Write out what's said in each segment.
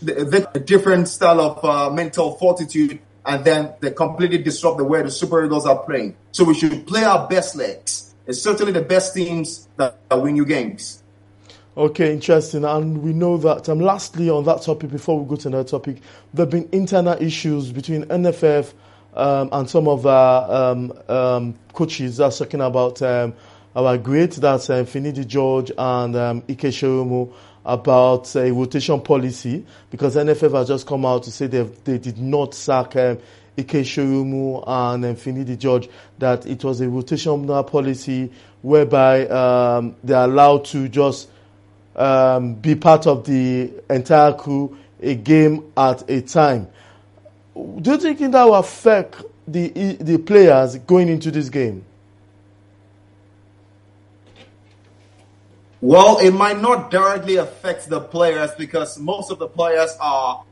a different style of mental fortitude, and then they completely disrupt the way the Super Eagles are playing. So we should play our best legs. It's certainly the best teams that win you games. Okay, interesting. And we know that, lastly on that topic, before we go to another topic, there have been internal issues between NFF and some of our coaches that's talking about our great, that's Finidi George and Ike Sherumu, about a rotation policy, because NFF has just come out to say they did not sack Ike Sherumu and Finidi George, that it was a rotational policy whereby they're allowed to just be part of the entire crew, a game at a time. Do you think that will affect the players going into this game? Well, it might not directly affect the players because most of the players are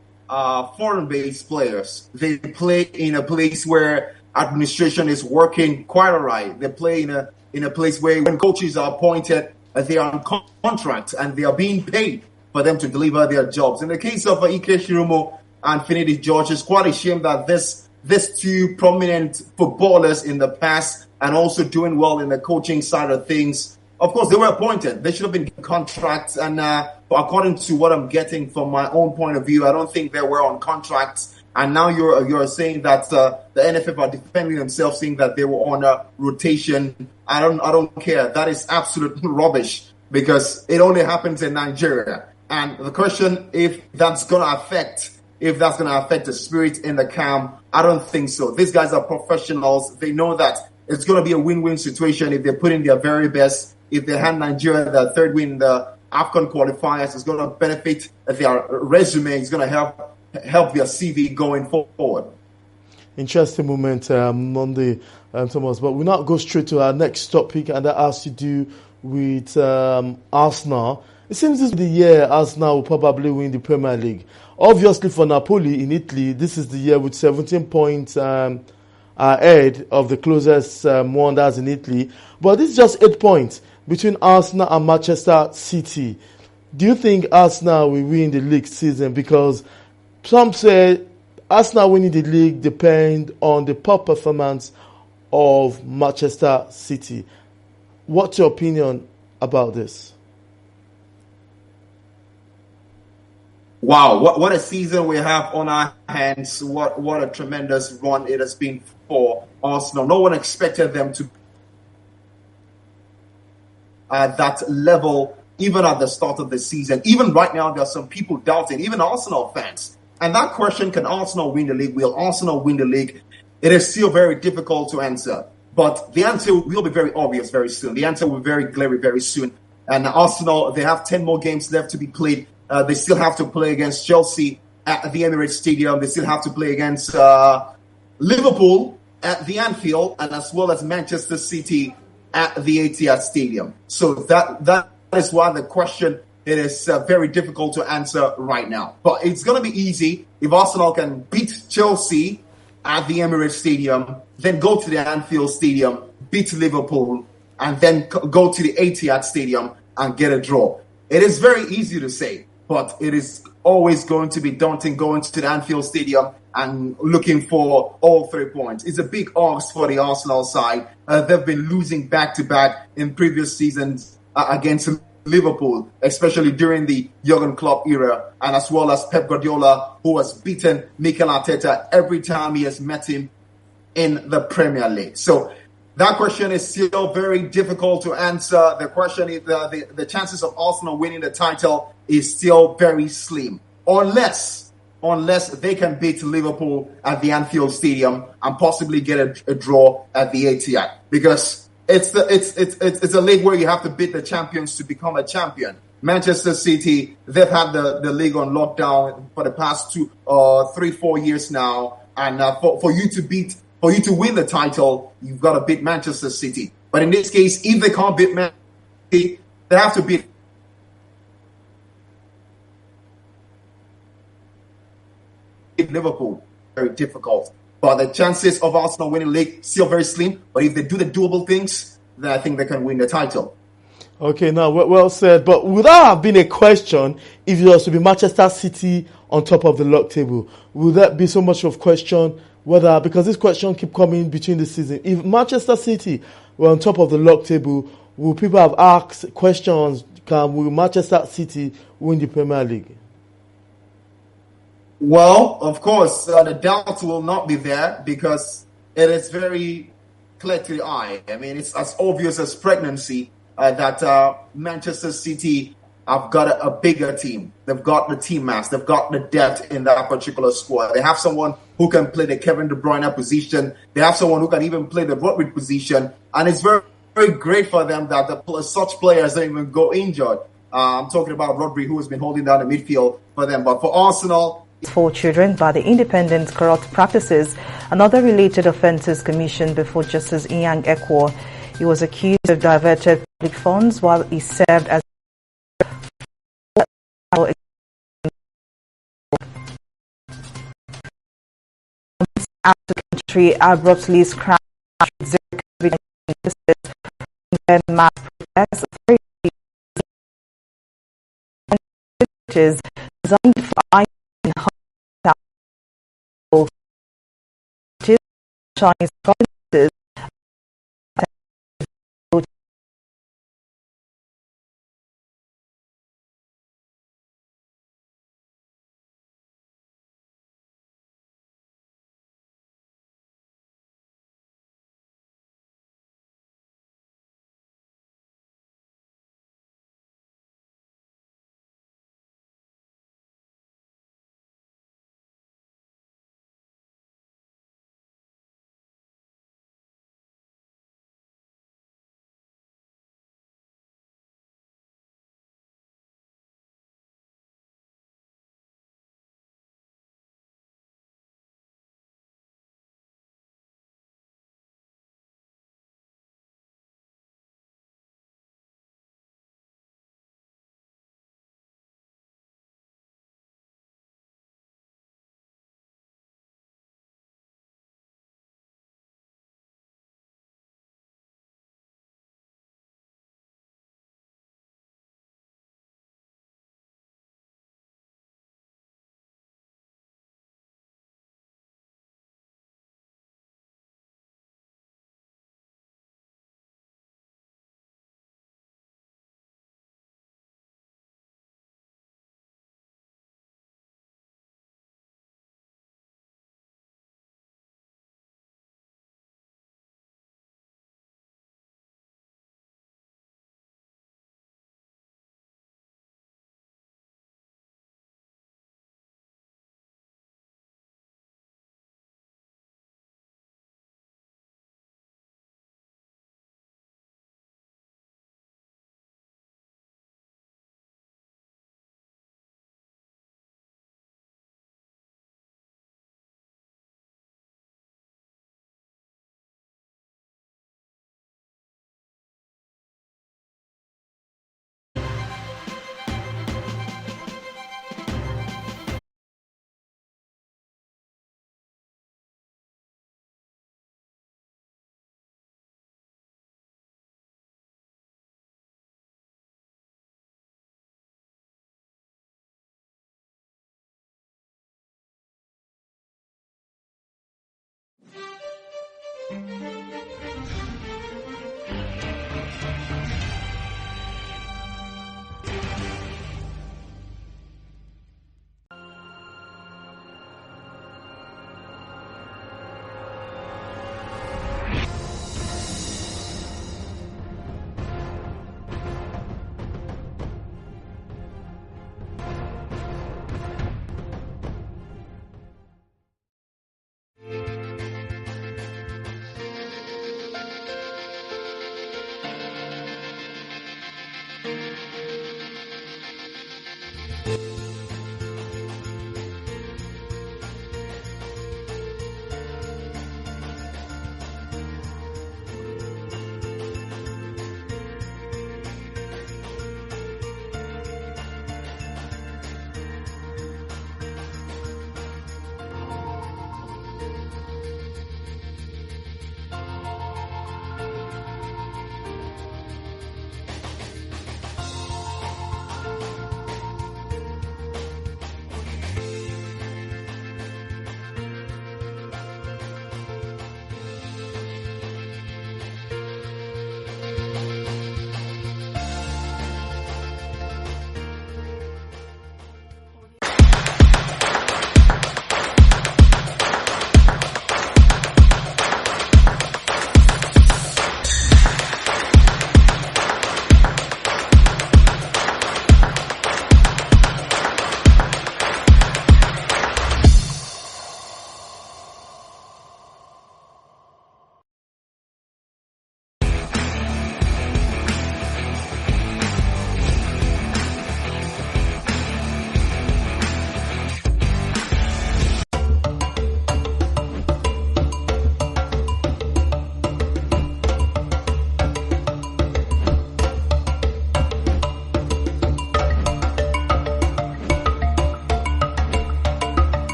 foreign-based players. They play in a place where administration is working quite all right. They play in a place where when coaches are appointed, they are on contract and they are being paid for them to deliver their jobs. In the case of Ike Shirumo and Finidi George, it's quite a shame that these two prominent footballers in the past and also doing well in the coaching side of things, of course, they were appointed. They should have been given contracts. And according to what I'm getting from my own point of view, I don't think they were on contracts. And now you're saying that the NFF are defending themselves, saying that they were on a rotation. I don't care. That is absolute rubbish because it only happens in Nigeria. And the question, if that's going to affect the spirit in the camp, I don't think so. These guys are professionals. They know that it's going to be a win-win situation if they put in their very best. If they hand Nigeria the third win in the AFCON qualifiers, it's going to benefit their resume. It's going to help their CV going forward. Interesting moment Monday, Thomas. But we'll now go straight to our next topic, and that has to do with Arsenal. It seems this is the year Arsenal will probably win the Premier League. Obviously, for Napoli in Italy, this is the year with 17 points ahead of the closest one, that's in Italy. But this is just 8 points between Arsenal and Manchester City. Do you think Arsenal will win the league season? Because some say Arsenal winning the league depends on the poor performance of Manchester City. What's your opinion about this? Wow, what a season we have on our hands. What a tremendous run it has been for Arsenal. No one expected them to at that level, even at the start of the season. Even right now, there are some people doubting, even Arsenal fans. And that question, can Arsenal win the league? Will Arsenal win the league? It is still very difficult to answer. But the answer will be very obvious very soon. The answer will be very glary very soon. And Arsenal, they have 10 more games left to be played. They still have to play against Chelsea at the Emirates Stadium. They still have to play against Liverpool at the Anfield, and as well as Manchester City at the Etihad Stadium. So that is why the question, it is very difficult to answer right now. But it's going to be easy if Arsenal can beat Chelsea at the Emirates Stadium, then go to the Anfield Stadium, beat Liverpool, and then go to the Etihad Stadium and get a draw. It is very easy to say, but it is always going to be daunting going to the Anfield Stadium and looking for all 3 points. It's a big ask for the Arsenal side. They've been losing back-to-back in previous seasons against Liverpool, especially during the Jurgen Klopp era, and as well as Pep Guardiola, who has beaten Mikel Arteta every time he has met him in the Premier League. So that question is still very difficult to answer. The question is the chances of Arsenal winning the title is still very slim, unless they can beat Liverpool at the Anfield Stadium and possibly get a draw at the Etihad, because it's a league where you have to beat the champions to become a champion. Manchester City, they've had the league on lockdown for the past 3-4 years now, and for you to win the title, you've got to beat Manchester City. But in this case, if they can't beat Manchester City, they have to beat Liverpool. Very difficult. But the chances of Arsenal winning the league still very slim. But if they do the doable things, then I think they can win the title. Okay, now well said. But would that have been a question if it was to be Manchester City on top of the log table? Would that be so much of question whether, because this question keep coming between the season, if Manchester City were on top of the log table, will people have asked questions? Will Manchester City win the Premier League? Well, of course, the doubt will not be there because it is very clear to the eye. I mean, it's as obvious as pregnancy that Manchester City have got a bigger team. They've got the team mass. They've got the depth in that particular squad. They have someone who can play the Kevin De Bruyne position. They have someone who can even play the Rodri position. And it's very, very great for them that such players don't even go injured. I'm talking about Rodri, who has been holding down the midfield for them. But for Arsenal, for children by the Independent Corrupt Practices and Other Related Offences Commission before Justice Inyang Ekwo. He was accused of diverted public funds while he served as the country abruptly scrapped mass protests designed for Chinese provinces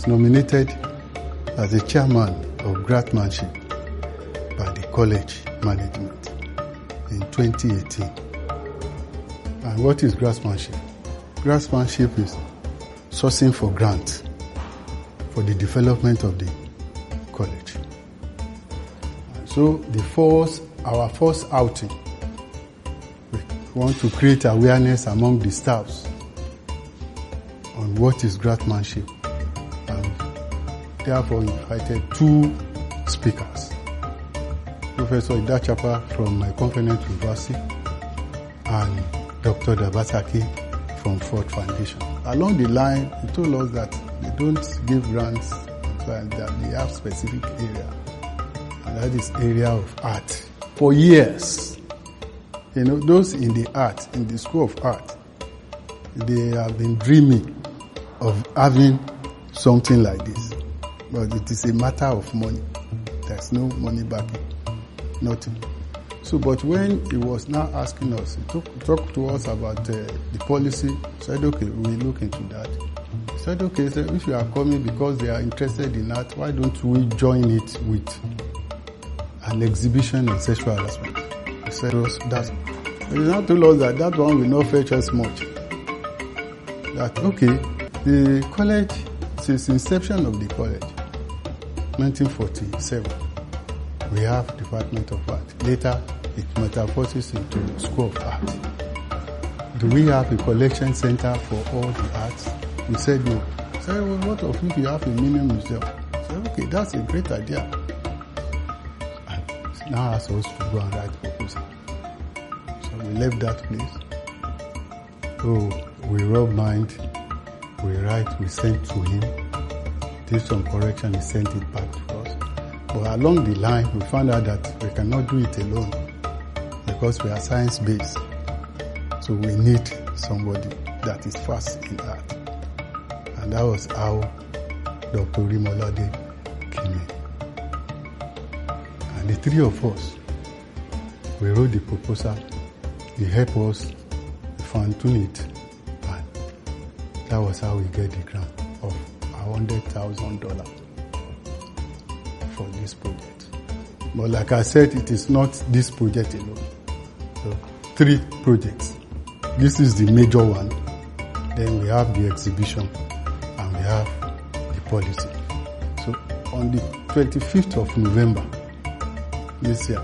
nominated as the chairman of Grantmanship by the college management in 2018. And what is Grantmanship? Grantmanship is sourcing for grants for the development of the college. So our first outing, we want to create awareness among the staffs on what is Grantmanship, and therefore invited 2 speakers. Professor Idachapa from my Confident University and Dr. Dabasaki from Ford Foundation. Along the line, he told us that they don't give grants, and that they have specific area, and that is area of art. For years, those in the school of art, they have been dreaming of having something like this, but it is a matter of money. There's no money backing, nothing. So, but when he was now asking us, he talked to us about the policy, said, okay, we'll look into that. He said, okay, if you are coming because they are interested in art, why don't we join it with an exhibition on sexual harassment? He said, he now told us that one will not fetch us much. That, okay, the college, since inception of the college, 1947, we have Department of Art. Later, it metamorphoses into School of Art. Do we have a collection center for all the arts? We said no. He said, well, what if you have a mini museum? I said, okay, that's a great idea. And now asked us to go and write proposal. So we left that place. So we rub mind, we write, we send to him, did some correction, he sent it back to us. But along the line, we found out that we cannot do it alone because we are science-based. So we need somebody that is fast in art. And that was how Dr. Rimolade came in. And the 3 of us, we wrote the proposal, he helped us fine-tune it, and that was how we get the grant of $100,000 for this project. But like I said, it is not this project alone. So 3 projects. This is the major one. Then we have the exhibition and we have the policy. So on the 25th of November this year,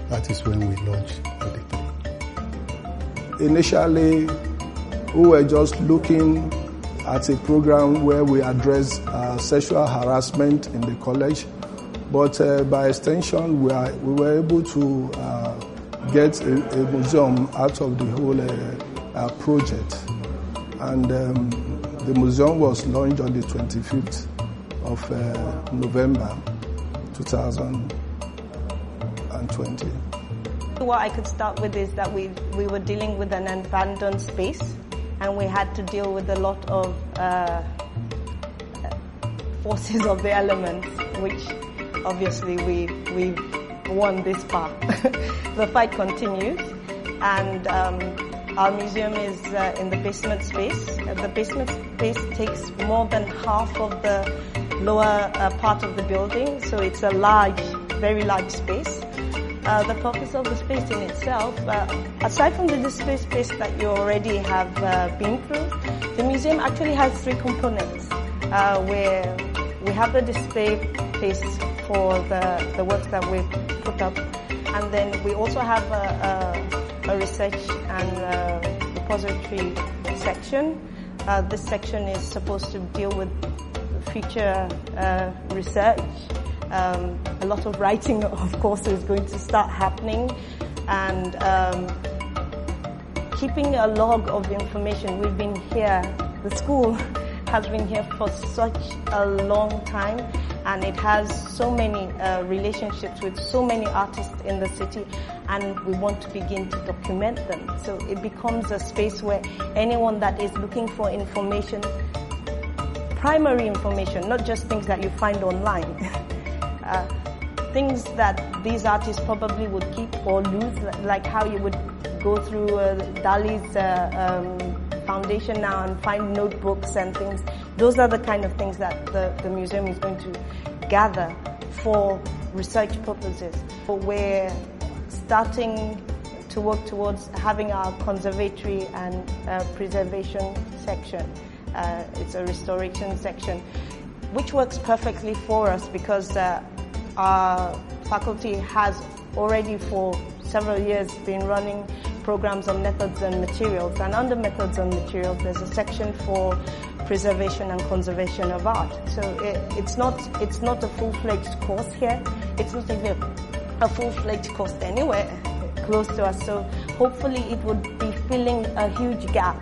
that is when we launched the 3. Initially, we were just looking at a program where we address sexual harassment in the college, but by extension, we were able to get a museum out of the whole project. And the museum was launched on the 25th of November 2020. What I could start with is that we were dealing with an abandoned space, and we had to deal with a lot of forces of the elements, which obviously we won this far. The fight continues, and our museum is in the basement space. The basement space takes more than half of the lower part of the building, so it's a large, very large space. The purpose of the space in itself, aside from the display space that you already have been through, the museum actually has 3 components, where we have the display place for the works that we've put up, and then we also have a research and repository section. This section is supposed to deal with future research. A lot of writing, of course, is going to start happening, and keeping a log of information. We've been here, the school has been here for such a long time, and it has so many relationships with so many artists in the city, and we want to begin to document them. So it becomes a space where anyone that is looking for information, primary information, not just things that you find online, things that these artists probably would keep or lose, like how you would go through Dali's foundation now and find notebooks and things. Those are the kind of things that the museum is going to gather for research purposes. We're starting to work towards having our conservatory and preservation section. It's a restoration section, which works perfectly for us because our faculty has already for several years been running programs on methods and materials. And under methods and materials, there's a section for preservation and conservation of art. So it's not a full-fledged course here. It's not even a full-fledged course anywhere close to us. So hopefully it would be filling a huge gap,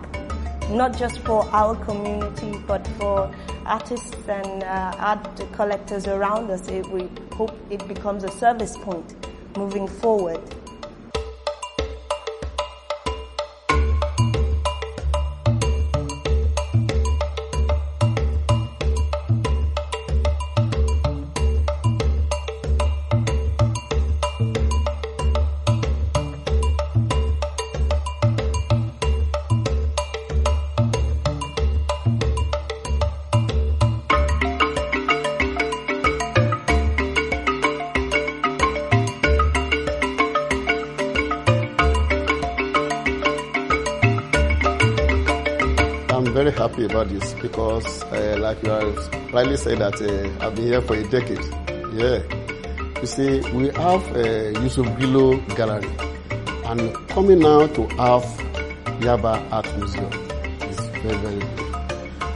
not just for our community, but for artists and art collectors around us. We hope it becomes a service point moving forward. Very happy about this because, like you have rightly said, that I've been here for a decade. Yeah, you see, we have Yusuf Gilo Gallery, and coming now to have Yaba Art Museum is very, very good.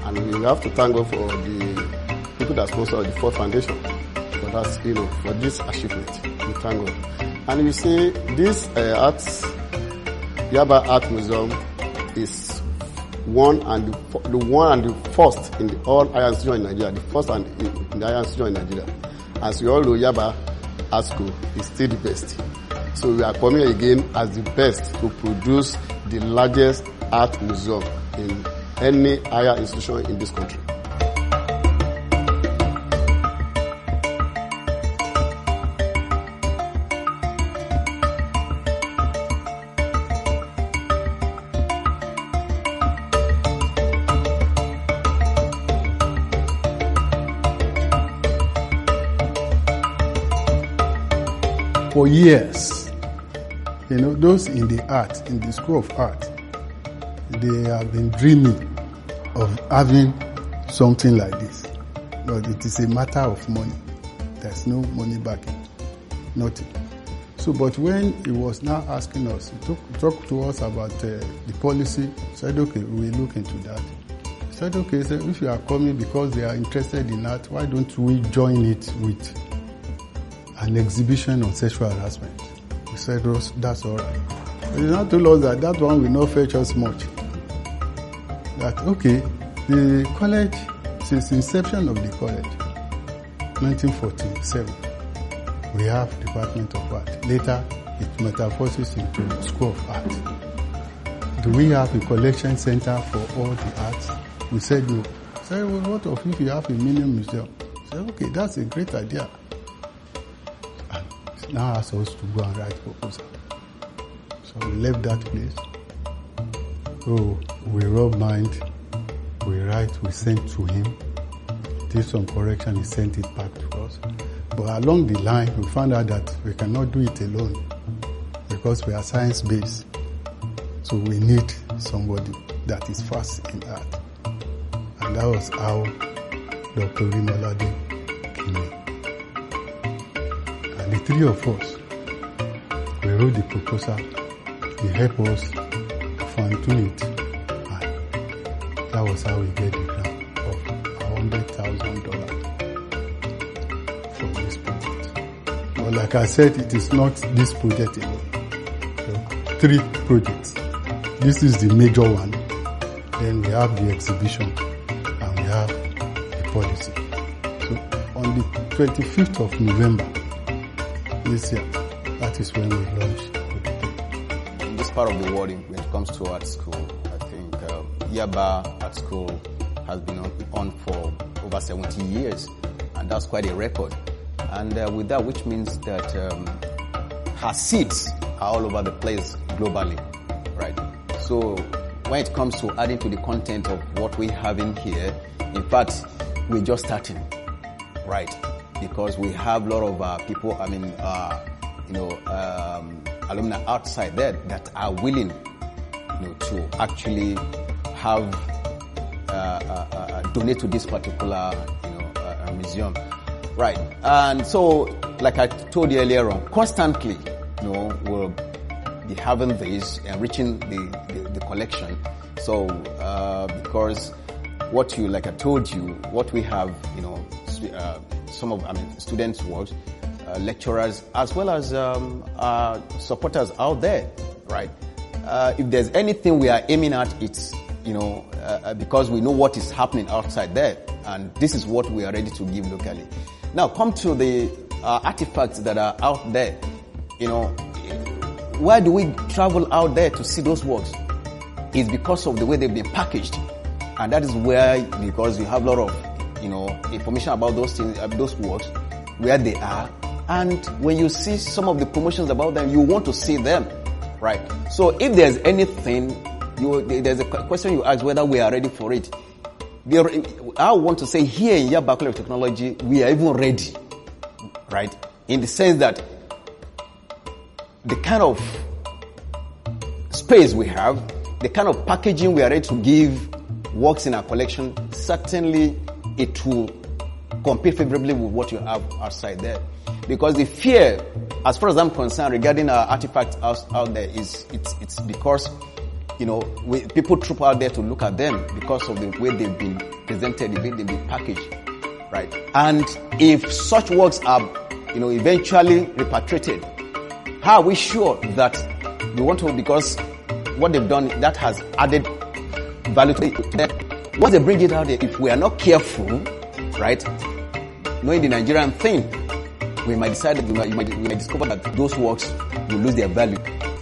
And we have to thank God for the people that sponsor the Ford Foundation for that, for this achievement. We thank God. And you see, this Yaba Art Museum is the first in all higher institutions in Nigeria, the first and in the higher institutions in Nigeria. As we all know, Yaba Art School is still the best. So we are coming again as the best to produce the largest art museum in any higher institution in this country. For years, those in the school of art, they have been dreaming of having something like this. But it is a matter of money. There's no money backing, nothing. So, but when he was now asking us, he talked to us about the policy, said, okay, we'll look into that. He said, okay, if you are coming because they are interested in art, why don't we join it with an exhibition on sexual harassment? We said, that's all right. But he now told us that one will not fetch us much. That, okay, the college, since the inception of the college, 1947, we have Department of Art. Later, it metamorphoses into School of Art. Do we have a collection center for all the arts? We said no. Said, well, what if you have a mini museum? Said, okay, that's a great idea. Now asked us to go and write proposal. So we left that place. So we rub mind, we write, we sent to him, did some correction, he sent it back to us. But along the line, we found out that we cannot do it alone because we are science-based. So we need somebody that is fast in art. And that was how Dr. Rimolade came in. And the three of us, we wrote the proposal. He helped us fine-tune it. And that was how we get the grant of $100,000 for this project. But like I said, it is not this project alone. So 3 projects. This is the major one. Then we have the exhibition and we have the policy. So on the 25th of November this year, that is when we launch. In this part of the world, when it comes to art school, I think Yaba Art School has been on for over 70 years, and that's quite a record. And with that, which means that her seats are all over the place globally, right? So when it comes to adding to the content of what we have in here, in fact, we're just starting, right? Because we have a lot of people, alumni outside there that are willing, to actually have donate to this particular, museum, right? And so, like I told you earlier on, constantly, we'll be having this, enriching the collection. So, because like I told you, what we have, students' works, lecturers, as well as supporters out there, right? If there's anything we are aiming at, it's, because we know what is happening outside there, and this is what we are ready to give locally. Now, come to the artifacts that are out there. Why do we travel out there to see those works? It's because of the way they've been packaged, and that is where, because you have a lot of, information about those things, those works, where they are, and when you see some of the promotions about them, you want to see them, right? So if there's anything, there's a question you ask whether we are ready for it. I want to say here in Yaba College of Technology, we are even ready, right? In the sense that the kind of space we have, the kind of packaging we are ready to give works in our collection, certainly it will compete favorably with what you have outside there. Because the fear, as far as I'm concerned, regarding our artifacts out there it's because, people troop out there to look at them because of the way they've been presented, the way they've been packaged, right? And if such works are, eventually repatriated, how are we sure that we want to, because what they've done, that has added value to them. Once they bring it out there, if we are not careful, right, knowing the Nigerian thing, we might decide that we might discover that those works will lose their value,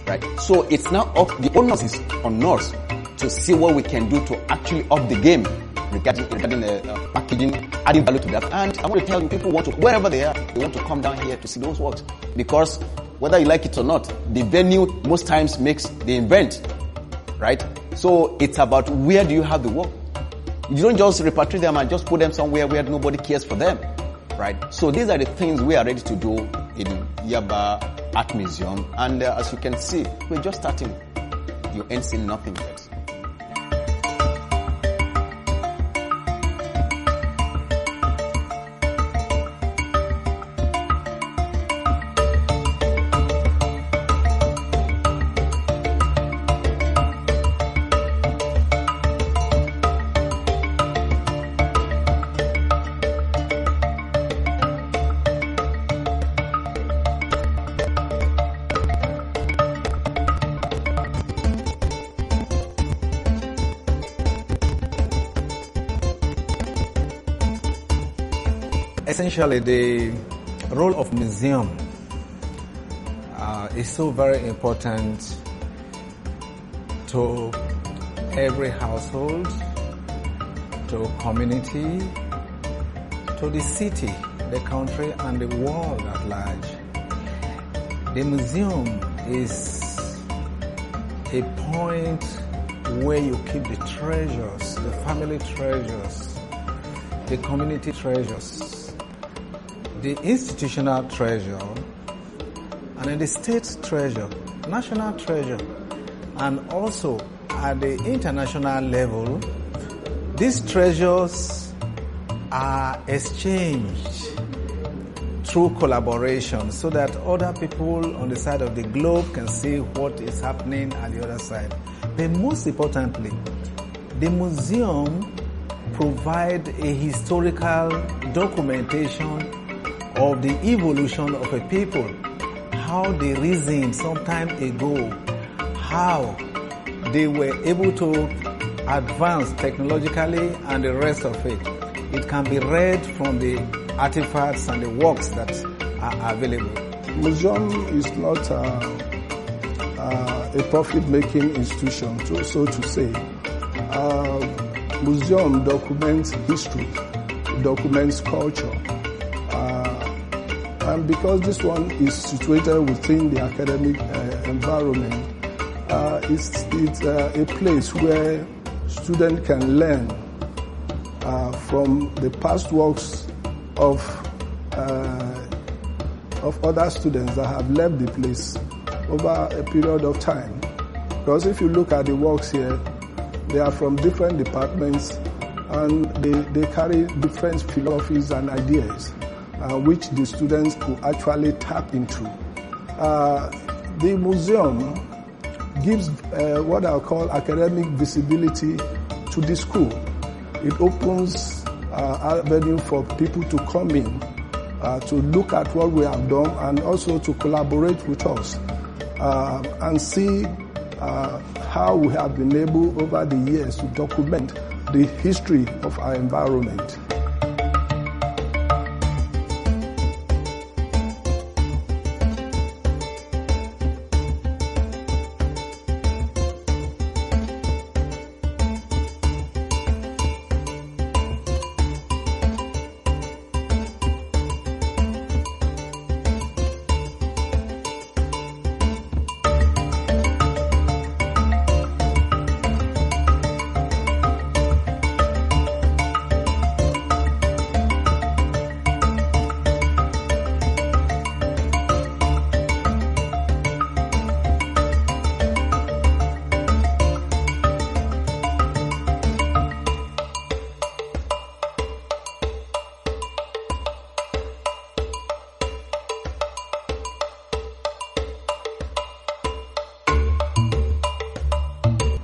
right? So it's now up, the onus is on us to see what we can do to actually up the game regarding the packaging, adding value to that. And I want to tell you, people want to, wherever they are, they want to come down here to see those works, because whether you like it or not, the venue most times makes the event, right? So it's about where do you have the work. You don't just repatriate them and just put them somewhere where nobody cares for them, right? So these are the things we are ready to do in Yaba Art Museum. And as you can see, we're just starting. You ain't seen nothing yet. Essentially, the role of museum is so very important to every household, to community, to the city, the country, and the world at large. The museum is a point where you keep the treasures, the family treasures, the community treasures, the institutional treasure, and then the state treasure, national treasure, and also at the international level, these treasures are exchanged through collaboration so that other people on the side of the globe can see what is happening at the other side. But most importantly, the museum provides a historical documentation of the evolution of a people, how they reasoned some time ago, how they were able to advance technologically and the rest of it. It can be read from the artifacts and the works that are available. Museum is not a profit-making institution, so to say. Museum documents history, documents culture. And because this one is situated within the academic environment, it's a place where students can learn from the past works of other students that have left the place over a period of time. Because if you look at the works here, they are from different departments and they carry different philosophies and ideas which the students could actually tap into. The museum gives what I call academic visibility to the school. It opens avenue for people to come in, to look at what we have done and also to collaborate with us and see how we have been able over the years to document the history of our environment.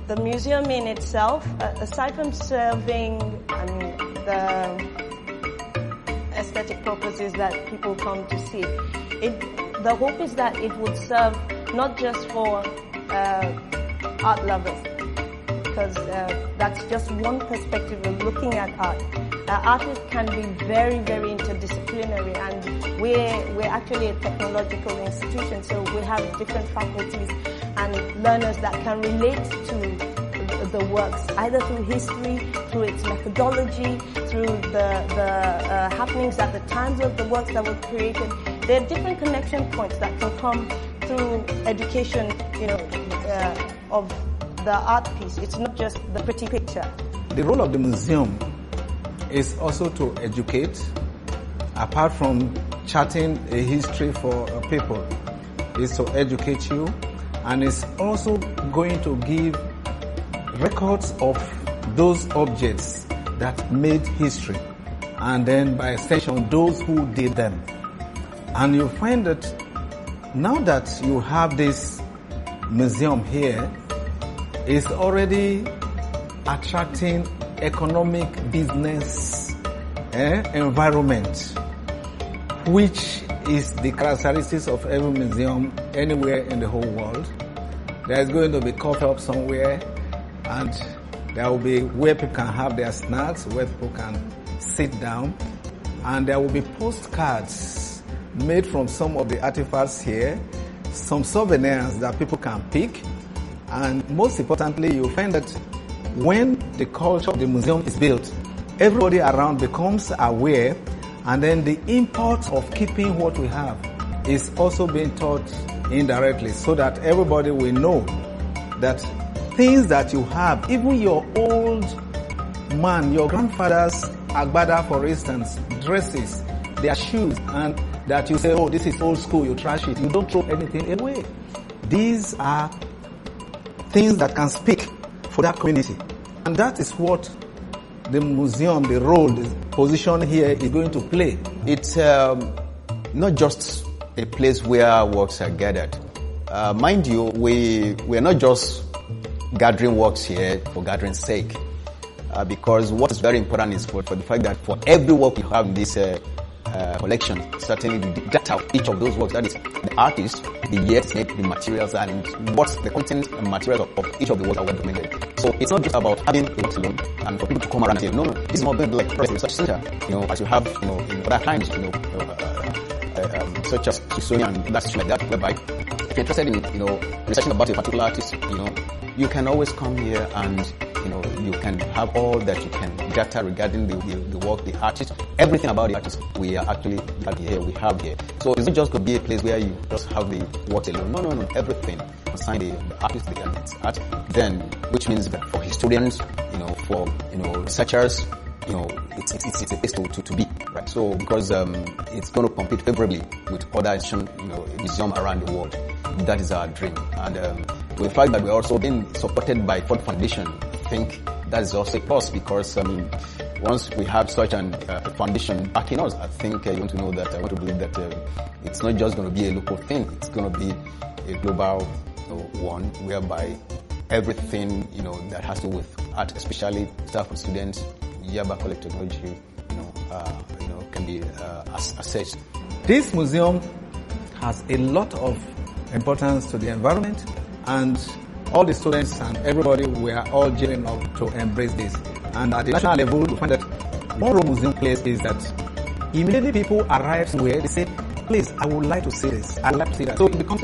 The museum in itself, aside from serving the aesthetic purposes that people come to see, the hope is that it would serve not just for art lovers, because that's just one perspective of looking at art. Artists can be very, very interdisciplinary, and we're actually a technological institution, so we have different faculties and learners that can relate to the works, either through history, through its methodology, through the happenings at the times of the works that were created. There are different connection points that can come through education, of the art piece. It's not just the pretty picture. The role of the museum is also to educate, apart from charting a history for people, is to educate you, and it's also going to give records of those objects that made history, and then by extension those who did them. And you find that now that you have this museum here, it's already attracting economic business environment, which is the characteristics of every museum anywhere in the whole world. There's going to be coffee up somewhere, and there will be where people can have their snacks, where people can sit down, and there will be postcards made from some of the artifacts here, some souvenirs that people can pick, and most importantly, you'll find that when the culture of the museum is built, everybody around becomes aware, and then the import of keeping what we have is also being taught indirectly, so that everybody will know that things that you have, even your old man, your grandfather's agbada, for instance, dresses, their shoes, and that you say, oh, this is old school, you trash it, you don't throw anything away. These are things that can speak for that community. And that is what the museum, the role, the position here is going to play. It's not just a place where works are gathered. Mind you, we are not just gathering works here for gathering's sake. Because what is very important is for the fact that for every work you have in this collection, certainly the data of each of those works, that is the artist, the years made, the materials, and what's the content and materials of each of the works that were documented. So it's not just about having a works alone and for people to come around and say, no, this is not going to be like a research center, as you have, in other times, such as Smithsonian and that's like that, whereby if you're interested in, researching about a particular artist, you can always come here and you can have all that you can data regarding the work, the artist, everything about the artist we are actually we have here. So it's not just going to be a place where you just have the work alone. No. Everything concerning the artist, the elements, art. Then, which means that for historians, for researchers, it's a place to be, right? So because it's going to compete favorably with other museums around the world. That is our dream. And with the fact that we're also being supported by Ford Foundation, I think that is also a plus, because once we have such a foundation backing us, I think I want to believe that it's not just going to be a local thing. It's going to be a global one, whereby everything that has to do with art, especially staff and students, Yaba College Technology, can be assessed. This museum has a lot of importance to the environment, and all the students and everybody, we are all gearing up to embrace this. And at the national level, we find that one role museum plays is that immediately people arrive somewhere, they say, please, I would like to see this, I would like to see that. So it becomes a